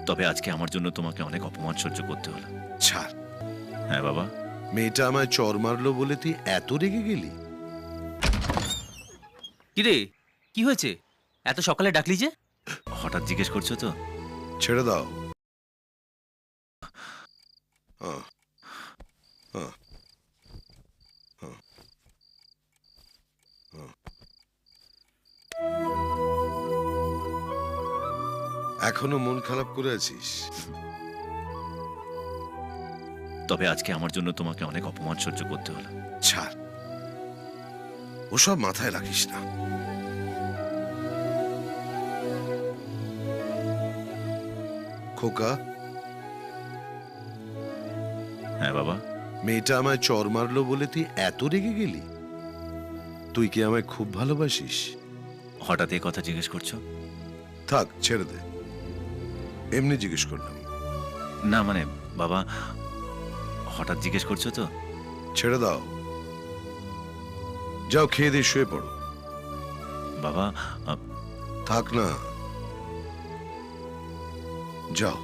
তবে আজকে আমার জন্য তোমাকে অনেক অপমান সহ্য করতে হলো। ছাড়। হ্যাঁ বাবা। মেয়েটা আমায় চর মারলো বলে তুই এত রেগে গেলি? কিরে, কি হয়েছে? এত সকালে ডাকলি যে? হঠাৎ জিজ্ঞেস করছো তো? ছেড়ে দাও। আহ, আহ, আহ, আহ। এখনো মন খারাপ করে আছিস? তবে আজকে আমার জন্য তোমাকে অনেক অপমান সহ্য করতে হলো। ছাড়, ওসব মাথায় রাখিস না। খোকা, হ্যাঁ বাবা। মেয়েটা আমায় চর মারলো বলে তুই এত রেগে গেলি? তুই কি আমায় খুব ভালোবাসিস? হঠাৎ এই কথা জিজ্ঞেস করছো? থাক, ছেড়ে দে। এমনি জিজ্ঞেস করলাম। না মানে বাবা, হঠাৎ জিজ্ঞেস করছো তো? ছেড়ে দাও। যাও, খেয়ে দিয়ে শুয়ে পড়ো। বাবা থাক না, যাও।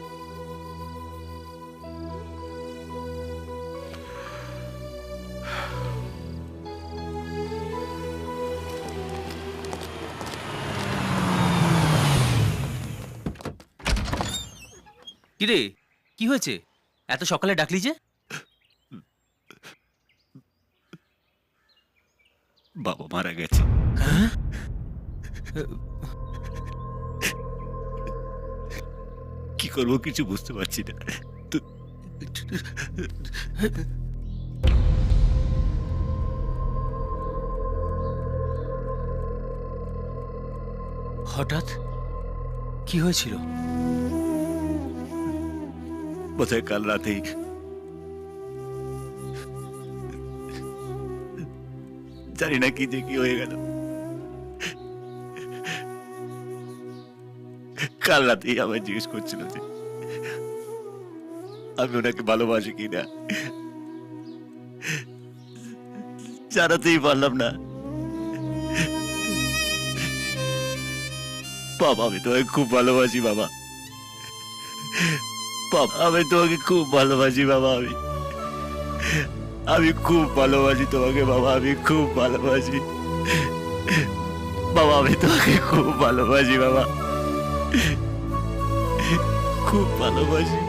কিরে, কি হয়েছে? এত সকালে ডাকলি যে? বাবা মারা গেছে। হ্যাঁ? কি করবো কিছু বুঝতে পারছি না। হঠাৎ কি হয়েছিল? বোধহয় কাল রাতেই জানি না কি যে কি হয়ে গেল। কাল রাতেই আমায় জিজ্ঞেস করছিল যে আমি ওনাকে ভালোবাসি কিনা। জানাতেই পারলাম না। বাবা, আমি তোমাকে খুব ভালোবাসি বাবা। বাবা, আমি তোমাকে খুব ভালোবাসি বাবা। আমি খুব ভালোবাসি তোমাকে বাবা। আমি খুব ভালোবাসি বাবা। আমি তোমাকে খুব ভালোবাসি বাবা। খুব ভালোবাসি।